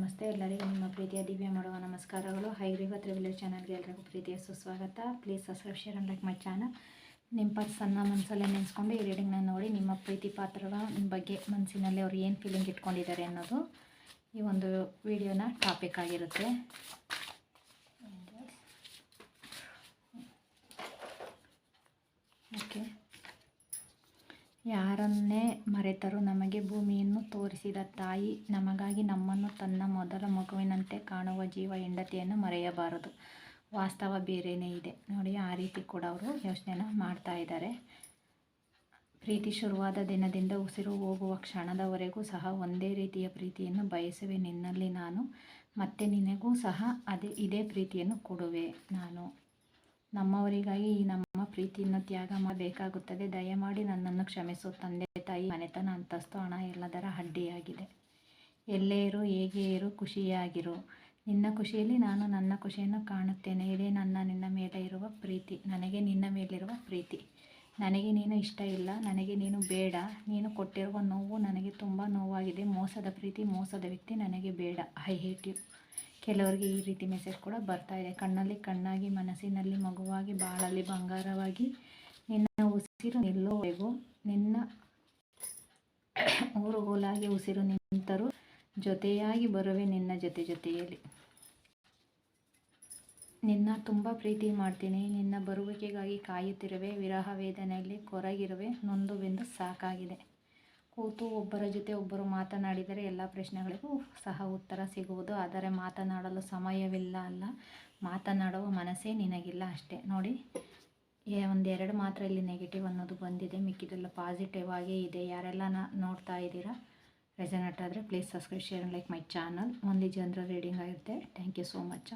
ನಮಸ್ತೆ ಎಲ್ಲರಿಗೂ ನಿಮ್ಮ ಪ್ರೀತಿಯ ದಿವ್ಯ ಮಾಡುವ ನಮಸ್ಕಾರಗಳು. ಹೈಗ್ರೀವ ತ್ರಿವಿಲೇಜ್ ಚಾನಲ್ಗೆ ಎಲ್ಲರಿಗೂ ಪ್ರೀತಿಯ ಸುಸ್ವಾಗತ. Please subscribe share and like my channel. ನಿಮ್ಮ ಪರ್ಸನ್ನ ಮನಸ್ಸಲ್ಲೇ ನೆನೆಸ್ಕೊಂಡು ಈ ರೀಡಿಂಗ್ನ ನೋಡಿ ನಿಮ್ಮ ಪ್ರೀತಿ ಪಾತ್ರಗಳ ಬಗ್ಗೆ ಮನಸ್ಸಿನಲ್ಲಿ ಅವ್ರು ಏನು ಫೀಲಿಂಗ್ ಇಟ್ಕೊಂಡಿದ್ದಾರೆ ಅನ್ನೋದು ಈ ಒಂದು ವಿಡಿಯೋನ ಟಾಪಿಕ್ ಆಗಿರುತ್ತೆ. ಓಕೆ, ಯಾರನ್ನೇ ಮರೆತರೂ ನಮಗೆ ಭೂಮಿಯನ್ನು ತೋರಿಸಿದ ತಾಯಿ ನಮಗಾಗಿ ನಮ್ಮನ್ನು ತನ್ನ ಮೊದಲ ಮಗುವಿನಂತೆ ಕಾಣುವ ಜೀವ ಹೆಂಡತಿಯನ್ನು ಮರೆಯಬಾರದು. ವಾಸ್ತವ ಬೇರೆಯೇ ಇದೆ ನೋಡಿ. ಆ ರೀತಿ ಕೂಡ ಅವರು ಯೋಚನೆನ ಮಾಡ್ತಾ ಇದ್ದಾರೆ. ಪ್ರೀತಿ ಶುರುವಾದ ದಿನದಿಂದ ಉಸಿರು ಹೋಗುವ ಕ್ಷಣದವರೆಗೂ ಸಹ ಒಂದೇ ರೀತಿಯ ಪ್ರೀತಿಯನ್ನು ಬಯಸುವೆ ನಿನ್ನಲ್ಲಿ ನಾನು. ಮತ್ತೆ ನಿನಗೂ ಸಹ ಇದೇ ಪ್ರೀತಿಯನ್ನು ಕೊಡುವೆ ನಾನು. ನಮ್ಮವರಿಗಾಗಿ ಈ ನಮ್ಮ ಪ್ರೀತಿಯನ್ನು ತ್ಯಾಗ ಮಾಡಬೇಕಾಗುತ್ತದೆ. ದಯಮಾಡಿ ನನ್ನನ್ನು ಕ್ಷಮಿಸು. ತಂದೆ ತಾಯಿ, ಮನೆತನ, ಅಂತಸ್ತು, ಹಣ ಎಲ್ಲದರ ಅಡ್ಡಿಯಾಗಿದೆ. ಎಲ್ಲೇ ಇರು, ಹೇಗೆ ಇರು, ಖುಷಿಯಾಗಿರು. ನಿನ್ನ ಖುಷಿಯಲ್ಲಿ ನಾನು ನನ್ನ ಖುಷಿಯನ್ನು ಕಾಣುತ್ತೇನೆ. ಇದೇ ನಿನ್ನ ಮೇಲೆ ಇರುವ ಪ್ರೀತಿ. ನನಗೆ ನಿನ್ನ ಮೇಲಿರುವ ಪ್ರೀತಿ. ನನಗೆ ನೀನು ಇಷ್ಟ ಇಲ್ಲ, ನನಗೆ ನೀನು ಬೇಡ. ನೀನು ಕೊಟ್ಟಿರುವ ನೋವು ನನಗೆ ತುಂಬ ನೋವಾಗಿದೆ. ಮೋಸದ ಪ್ರೀತಿ, ಮೋಸದ ವ್ಯಕ್ತಿ ನನಗೆ ಬೇಡ. I hate you. ಕೆಲವರಿಗೆ ಈ ರೀತಿ ಮೆಸೇಜ್ ಕೂಡ ಬರ್ತಾ ಇದೆ. ಕಣ್ಣಲ್ಲಿ ಕಣ್ಣಾಗಿ, ಮನಸ್ಸಿನಲ್ಲಿ ಮಗುವಾಗಿ, ಬಾಳಲ್ಲಿ ಬಂಗಾರವಾಗಿ, ನಿನ್ನ ಉಸಿರು ನಿಲ್ಲುವವರೆಗೂ, ನಿನ್ನ ಊರುಗೋಲಾಗಿ ಉಸಿರು ನಿಂತರೂ ಜೊತೆಯಾಗಿ ಬರುವೆ ನಿನ್ನ ಜೊತೆಯಲ್ಲಿ. ನಿನ್ನ ತುಂಬ ಪ್ರೀತಿ ಮಾಡ್ತೀನಿ. ನಿನ್ನ ಬರುವಿಕೆಗಾಗಿ ಕಾಯುತ್ತಿರುವೆ. ವಿರಹ ವೇದನೆಯಲ್ಲಿ ಕೊರಗಿರುವೆ. ನೊಂದು ಬೆಂದು ಸಾಕಾಗಿದೆ. ಕೂತು ಒಬ್ಬರ ಜೊತೆ ಒಬ್ಬರು ಮಾತನಾಡಿದರೆ ಎಲ್ಲ ಪ್ರಶ್ನೆಗಳಿಗೂ ಸಹ ಉತ್ತರ ಸಿಗುವುದು. ಆದರೆ ಮಾತನಾಡಲು ಸಮಯವಿಲ್ಲ ಅಲ್ಲ, ಮಾತನಾಡುವ ಮನಸ್ಸೇ ನಿನಗಿಲ್ಲ ಅಷ್ಟೇ ನೋಡಿ. ಒಂದೆರಡು ಮಾತ್ರ ಇಲ್ಲಿ ನೆಗೆಟಿವ್ ಅನ್ನೋದು ಬಂದಿದೆ, ಮಿಕ್ಕಿದೆಲ್ಲ ಪಾಸಿಟಿವ್ ಆಗೇ ಇದೆ. ಯಾರೆಲ್ಲ ನೋಡ್ತಾ ಇದ್ದೀರಾ, ರೆಸನೇಟ್ ಆದರೆ please subscribe share like my channel. Only general reading ಆಗಿರುತ್ತೆ. Thank you so much.